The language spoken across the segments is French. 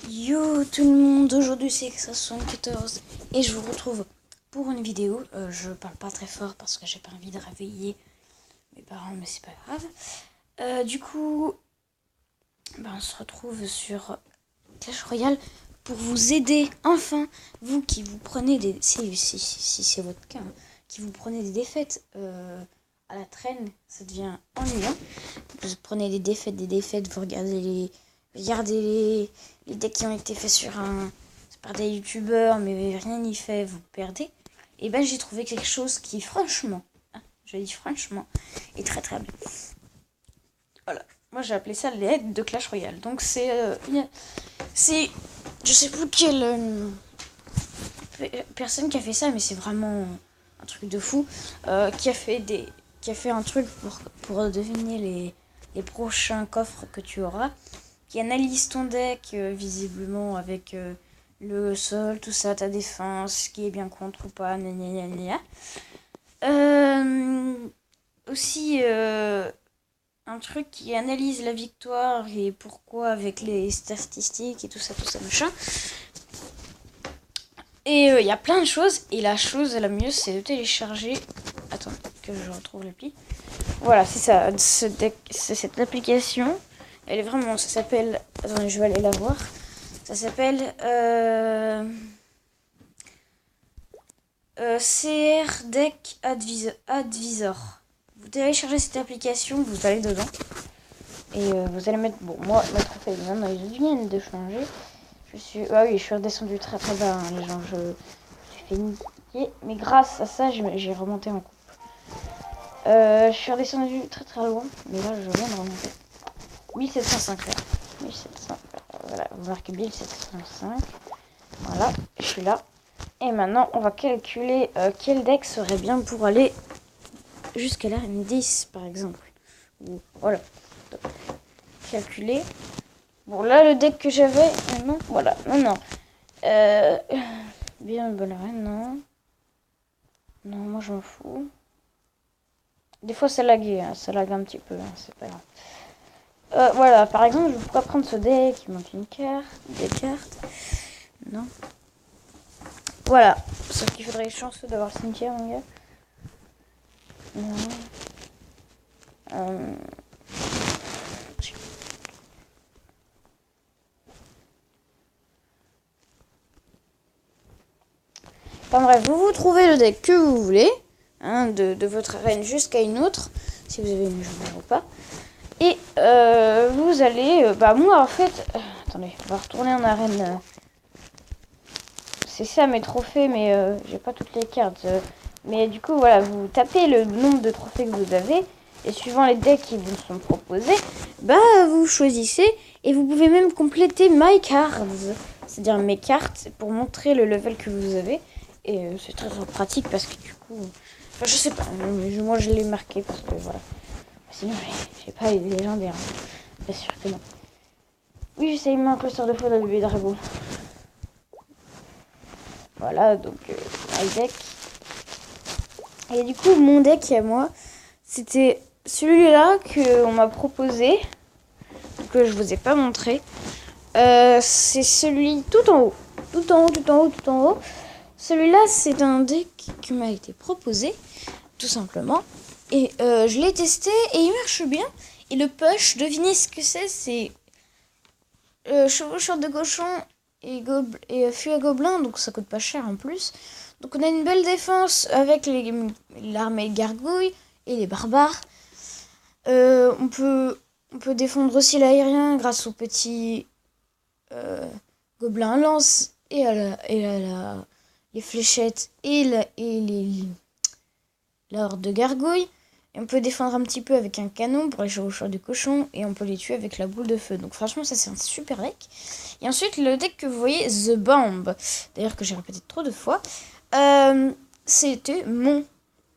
Yo tout le monde, aujourd'hui c'est X74 et je vous retrouve pour une vidéo. Je parle pas très fort parce que j'ai pas envie de réveiller mes parents, mais c'est pas grave. Du coup, on se retrouve sur Clash Royale pour vous aider, enfin, vous qui vous prenez des... Si c'est votre cas, hein, qui vous prenez des défaites à la traîne, ça devient ennuyant. Vous prenez des défaites, vous regardez les decks qui ont été faits par des youtubeurs, mais rien n'y fait, vous perdez. Et ben j'ai trouvé quelque chose qui franchement, je dis franchement, est très très bien. Voilà, moi j'ai appelé ça les aides de Clash Royale. Donc c'est je sais plus quelle personne qui a fait ça, mais c'est vraiment un truc de fou, qui a fait un truc pour deviner les prochains coffres que tu auras, qui analyse ton deck visiblement avec le sol, tout ça, ta défense, ce qui est bien contre ou pas, gna gna gna. Aussi un truc qui analyse la victoire et pourquoi avec les statistiques et tout ça machin. Et il y a plein de choses, et la chose la mieux c'est de télécharger. Attends que je retrouve l'appli. Voilà, c'est ça, c'est cette application. Elle est vraiment, ça s'appelle... Attendez, je vais aller la voir. Ça s'appelle CR Deck Advisor. Vous téléchargez cette application, vous allez dedans. Et vous allez mettre... Bon, moi, ma trophée, maintenant, ils viennent de changer. Ah oui, je suis redescendu très très bas, hein, les gens. Je suis fait niquer. Mais grâce à ça, j'ai remonté en coupe. Je suis redescendu très très loin. Mais là, je viens de remonter. 1705 là. 1700. Voilà, vous marquez 1705. Voilà, je suis là. Et maintenant, on va calculer quel deck serait bien pour aller jusqu'à la M10, par exemple. Voilà. Donc, calculer. Bon, là, le deck que j'avais, non, voilà, non. Bien, bonne reine, non. Non, moi, je m'en fous. Des fois, ça lag un petit peu, hein, c'est pas grave. Voilà, par exemple, je pourrais prendre ce deck, il manque une carte, des cartes. Non. Voilà, sauf qu'il faudrait chanceux d'avoir le cimetière, mon gars. Non. Enfin bref, vous trouvez le deck que vous voulez, hein, de votre arène jusqu'à une autre, si vous avez une journée ou pas. Et vous allez... moi en fait... attendez, on va retourner en arène. C'est ça mes trophées, mais j'ai pas toutes les cartes. Mais du coup, voilà, vous tapez le nombre de trophées que vous avez. Et suivant les decks qui vous sont proposés, vous choisissez. Et vous pouvez même compléter My Cards. C'est-à-dire mes cartes pour montrer le level que vous avez. Et c'est très, très pratique parce que du coup... Enfin, je sais pas, moi je l'ai marqué parce que voilà. Sinon, j'ai pas les légendaires. Bien sûr que non. Oui, j'essaye de m'incruster de fois dans le bébé dragon. Voilà, donc my deck. Et du coup, mon deck à moi, c'était celui-là qu'on m'a proposé, que je vous ai pas montré. C'est celui tout en haut. Tout en haut. Celui-là, c'est un deck qui m'a été proposé, tout simplement. Et je l'ai testé et il marche bien. Et le push, devinez ce que c'est chevaucheur de cochon et fuite à gobelins, donc ça coûte pas cher en plus. Donc on a une belle défense avec l'armée gargouille et les barbares. On peut défendre aussi l'aérien grâce aux petits gobelins à lance et les fléchettes et la horde de gargouilles. Et on peut défendre un petit peu avec un canon pour les chevaucheurs du cochon. Et on peut les tuer avec la boule de feu. Donc franchement, ça c'est un super deck. Et ensuite, le deck que vous voyez, The Bomb. D'ailleurs que j'ai répété trop de fois. C'était mon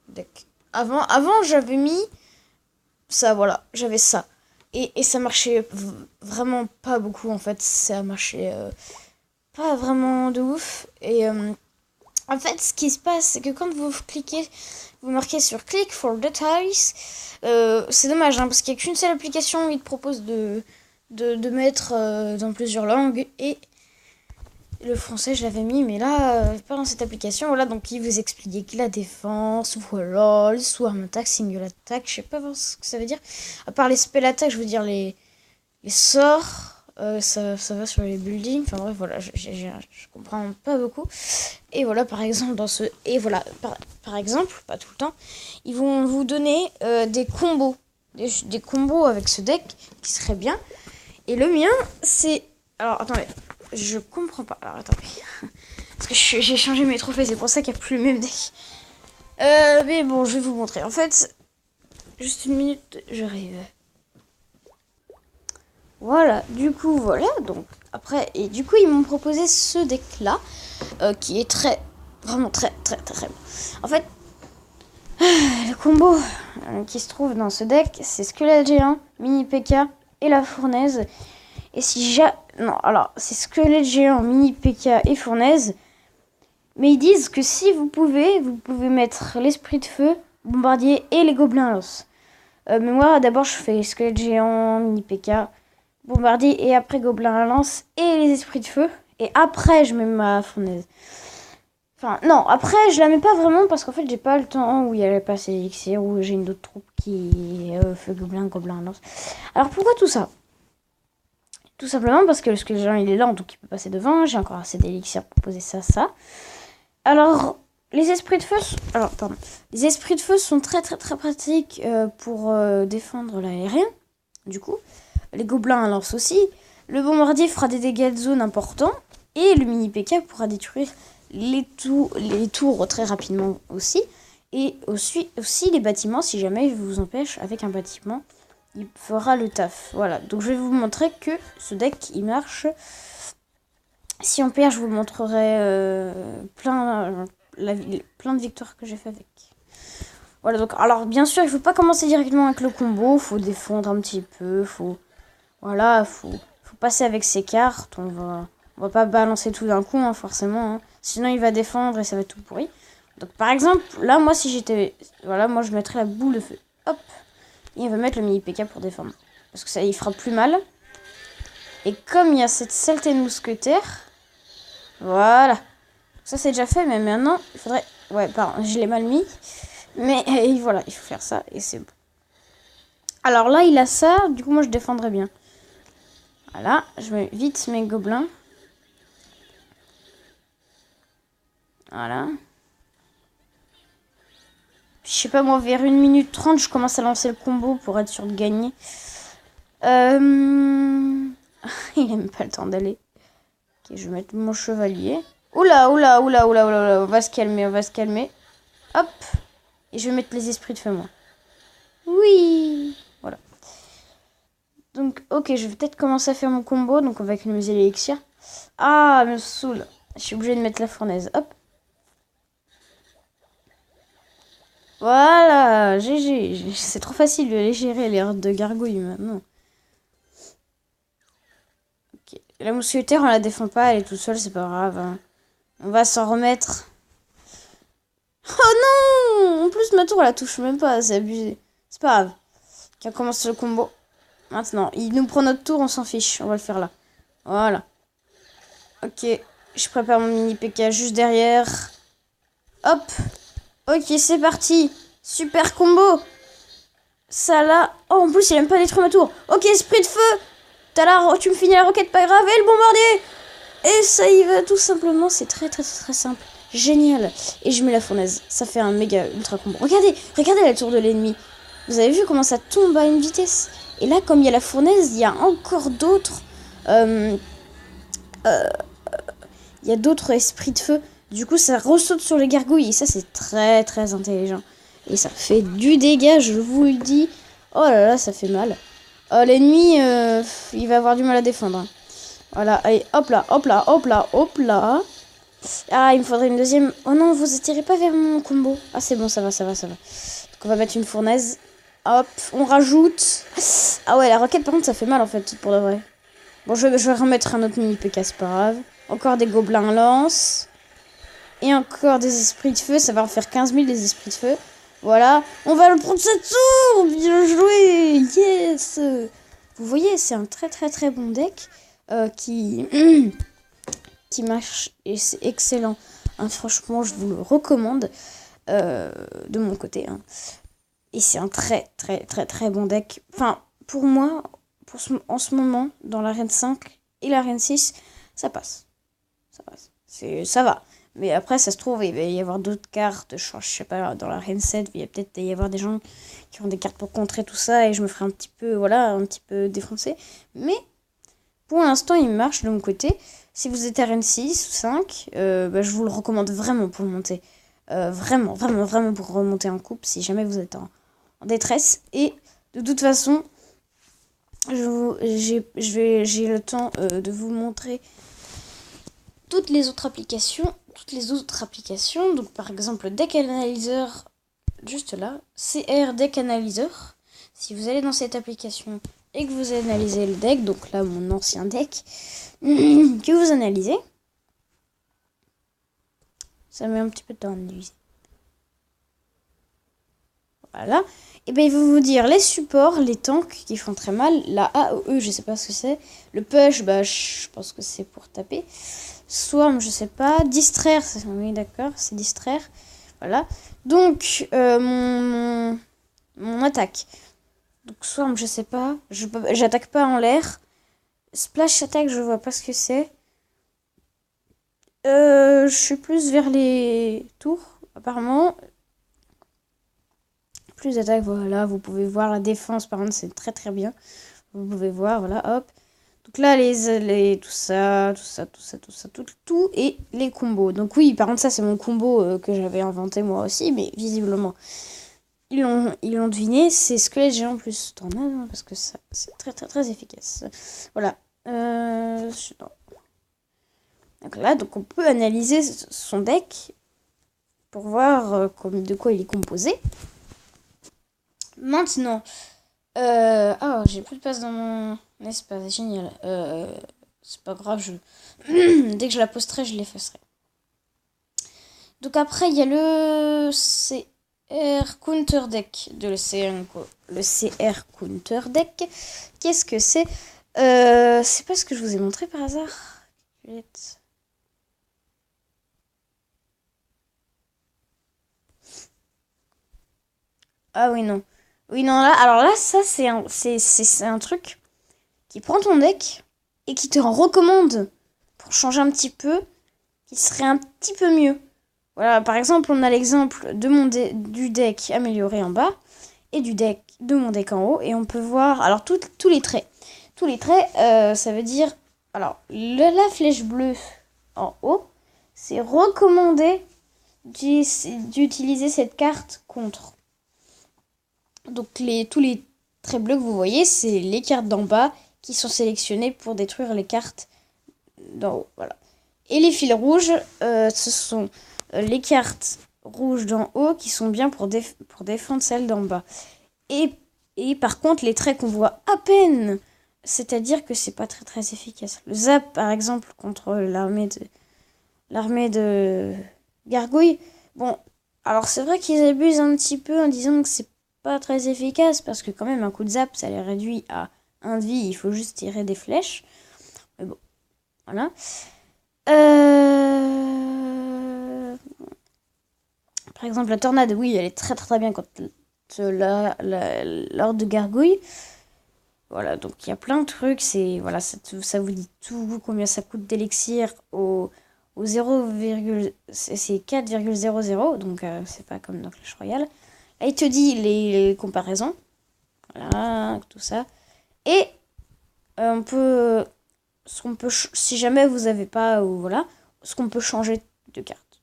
deck. Avant j'avais mis ça, voilà. J'avais ça. Et ça marchait vraiment pas beaucoup en fait. Ça marchait pas vraiment de ouf. Et... en fait, ce qui se passe, c'est que quand vous cliquez, vous marquez sur Click for Details. C'est dommage, hein, parce qu'il n'y a qu'une seule application où il te propose de mettre dans plusieurs langues. Et Le français, je l'avais mis, mais là, pas dans cette application. Voilà, donc il vous explique la défense, voilà, le swarm attack, single attack, je sais pas ce que ça veut dire. À part les spell attack, je veux dire les sorts, ça va sur les buildings. Enfin bref, voilà, je comprends pas beaucoup. Et voilà, par exemple, par exemple, pas tout le temps, ils vont vous donner des combos. Des combos avec ce deck qui serait bien. Et le mien, c'est... Alors, attendez. Je comprends pas. Alors, attendez. Parce que j'ai changé mes trophées. C'est pour ça qu'il n'y a plus le même deck. Mais bon, je vais vous montrer. En fait, juste une minute, je rêve. Voilà. Du coup, voilà. Donc, après... Et du coup, ils m'ont proposé ce deck-là. Qui est vraiment très bon. En fait, le combo qui se trouve dans ce deck, c'est Squelette Géant, Mini PK et la Fournaise. Et si non, alors, c'est Squelette Géant, Mini PK et Fournaise. Mais ils disent que si vous pouvez mettre l'Esprit de Feu, Bombardier et les Gobelins Lance. Mais moi, d'abord, je fais Squelette Géant, Mini PK, Bombardier et après Gobelins Lance et les Esprits de Feu. Et après, je mets ma Fournaise. Enfin, non, après, je la mets pas vraiment parce qu'en fait, j'ai pas le temps où il y a pas assez d'élixir, où j'ai une autre troupe qui fait Gobelin Lance. Alors, pourquoi tout ça? Tout simplement parce que le squelette géant, il est là, donc il peut passer devant. J'ai encore assez d'élixir pour poser ça. Alors, les esprits de feu... Les esprits de feu sont très pratiques pour défendre l'aérien, du coup. Les gobelins lancent aussi. Le bombardier fera des dégâts de zone importants. Et le mini PK pourra détruire les tours très rapidement aussi. Et aussi les bâtiments, si jamais il vous empêche avec un bâtiment, il fera le taf. Voilà, donc je vais vous montrer que ce deck, il marche. Si on perd, je vous montrerai plein de victoires que j'ai fait avec. Voilà, donc, alors bien sûr, il ne faut pas commencer directement avec le combo. Il faut défendre un petit peu. Faut passer avec ses cartes. On va pas balancer tout d'un coup, hein, forcément. Hein. Sinon, il va défendre et ça va être tout pourri. Donc, par exemple, là, moi, si j'étais... Voilà, moi, je mettrais la boule de feu. Hop. Et il va mettre le mini PK pour défendre. Parce que ça, il fera plus mal. Et comme il y a cette saleté de mousquetaire... Voilà. Ça, c'est déjà fait, mais maintenant, il faudrait... Ouais, pardon, je l'ai mal mis. Mais voilà, il faut faire ça et c'est bon. Alors là, il a ça. Du coup, moi, je défendrai bien. Voilà, je mets vite mes gobelins. Voilà. Je sais pas, moi, vers 1 minute 30, je commence à lancer le combo pour être sûr de gagner. Il a même pas le temps d'aller. Ok, je vais mettre mon chevalier. Oula, on va se calmer, Hop. Et je vais mettre les esprits de feu, moi. Oui. Voilà. Donc, ok, je vais peut-être commencer à faire mon combo. Donc, on va économiser l'élixir. Ah, me saoule. Je suis obligée de mettre la fournaise. Hop. Voilà, GG. C'est trop facile de les gérer, les hordes de gargouilles, maintenant. Ok. La mousquetaire, on la défend pas, elle est toute seule, c'est pas grave. Hein. On va s'en remettre. Oh non! En plus, ma tour, elle la touche même pas, c'est abusé. C'est pas grave. On commence le combo. Maintenant, il nous prend notre tour, on s'en fiche. On va le faire là. Voilà. Ok, je prépare mon mini PK juste derrière. Hop. Ok, c'est parti. Super combo. Ça là. Oh, en plus, il aime pas détruire ma tour. Ok, esprit de feu. Tu me finis la roquette, pas grave. Et le bombardier. Et ça y va tout simplement. C'est très simple. Génial. Et je mets la fournaise. Ça fait un méga ultra combo. Regardez la tour de l'ennemi. Vous avez vu comment ça tombe à une vitesse. Et là, comme il y a la fournaise, il y a encore d'autres... il y a d'autres esprits de feu. Du coup, ça ressaute sur les gargouilles. Et ça, c'est très intelligent. Et ça fait du dégât, je vous le dis. Oh là là, ça fait mal. L'ennemi, il va avoir du mal à défendre. Hein. Voilà, allez, hop là. Ah, il me faudrait une deuxième. Oh non, vous attirez pas vers mon combo. Ah, c'est bon, ça va. Donc, on va mettre une fournaise. Hop, on rajoute. Ah ouais, la roquette, par contre, ça fait mal, en fait, pour de vrai. Bon, je vais remettre un autre mini PK, c'est pas grave. Encore des gobelins lance. Et encore des esprits de feu. Ça va en faire 15 000, des esprits de feu. Voilà. On va le prendre cette tour. Bien joué. Yes. Vous voyez, c'est un très bon deck. Qui qui marche et c'est excellent. Hein, franchement, je vous le recommande de mon côté. Hein. Et c'est un très très très très bon deck. Enfin, pour moi, en ce moment, dans l'arène 5 et l'arène 6, ça passe. Ça passe. Ça va. Mais après, ça se trouve, il va y avoir d'autres cartes. Je sais pas, dans l'arène 7, il va peut-être y avoir des gens qui ont des cartes pour contrer tout ça. Et je me ferai un petit peu, voilà, un petit peu défoncer. Mais pour l'instant, il marche de mon côté. Si vous êtes arène 6 ou 5, je vous le recommande vraiment pour le monter. Vraiment, vraiment, vraiment pour remonter en coupe si jamais vous êtes en détresse. Et de toute façon, j'ai le temps de vous montrer toutes les autres applications. Donc par exemple le Deck Analyzer, juste là, CR Deck Analyzer. Si vous allez dans cette application et que vous analysez le deck, donc là mon ancien deck, que vous analysez, ça met un petit peu de temps à analyser. Voilà. Et bien il va vous dire les supports, les tanks qui font très mal, la AOE, je sais pas ce que c'est, le push, je pense que c'est pour taper, Swarm, je sais pas, distraire, oui d'accord, c'est distraire, voilà. Donc mon attaque, donc Swarm, je sais pas, j'attaque pas en l'air, Splash attaque, je vois pas ce que c'est, je suis plus vers les tours, apparemment. Plus d'attaque, voilà, vous pouvez voir la défense, par contre, c'est très très bien. Vous pouvez voir, voilà, hop. Donc là, tout ça, tout, et les combos. Donc oui, par contre, ça, c'est mon combo que j'avais inventé moi aussi, mais visiblement, ils l'ont deviné. C'est squelette géant plus tornade, parce que ça, c'est très très très efficace. Voilà. Donc là, on peut analyser son deck pour voir de quoi il est composé. Maintenant, j'ai plus de place dans mon espace, génial. C'est pas grave, dès que je la posterai, je l'effacerai. Donc après, il y a le CR Counter Deck le CR Counter Deck. Qu'est-ce que c'est? C'est pas ce que je vous ai montré par hasard. Ah oui, non. Oui, non, là, alors là, ça, c'est un truc qui prend ton deck et qui te recommande pour changer un petit peu, qui serait un petit peu mieux. Voilà, par exemple, on a l'exemple de du deck amélioré en bas et de mon deck en haut. Et on peut voir, alors, tous les traits. Tous les traits, ça veut dire, alors, la flèche bleue en haut, c'est recommandé d'utiliser cette carte contre. Donc tous les traits bleus que vous voyez, c'est les cartes d'en bas qui sont sélectionnées pour détruire les cartes d'en haut. Voilà. Et les fils rouges, ce sont les cartes rouges d'en haut qui sont bien pour défendre celles d'en bas. Et par contre, les traits qu'on voit à peine, c'est-à-dire que c'est pas très très efficace. Le zap, par exemple, contre l'armée de gargouilles. Bon, alors c'est vrai qu'ils abusent un petit peu en disant que c'est pas très efficace parce que quand même un coup de zap ça les réduit à 1 de vie, il faut juste tirer des flèches, mais bon, voilà. Par exemple la tornade, oui, elle est très très, très bien contre l'ordre de gargouille. Voilà, donc il y a plein de trucs, voilà, ça vous dit tout, combien ça coûte d'élixir au 0, c'est 4,00, donc c'est pas comme dans Clash Royale. Là, il te dit les comparaisons. Voilà, tout ça. Et si jamais vous n'avez pas, ou voilà, ce qu'on peut changer de carte.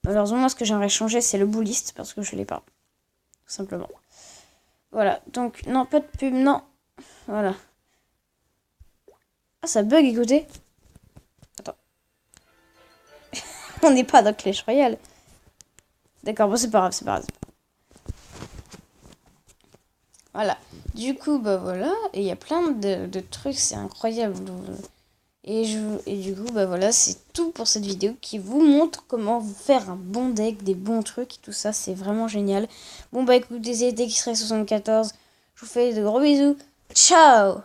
Malheureusement, moi, ce que j'aimerais changer, c'est le bouliste, parce que je l'ai pas. Tout simplement. Voilà, donc, non, pas de pub, non. Voilà. Ah, ça bug, écoutez. Attends. On n'est pas dans Clash Royale. D'accord, bon, c'est pas grave, c'est pas grave. Voilà. Du coup, voilà. Et il y a plein de trucs, c'est incroyable. Et du coup, voilà, c'est tout pour cette vidéo qui vous montre comment faire un bon deck, des bons trucs, tout ça, c'est vraiment génial. Bon, écoutez, c'était Xray74. Je vous fais de gros bisous. Ciao!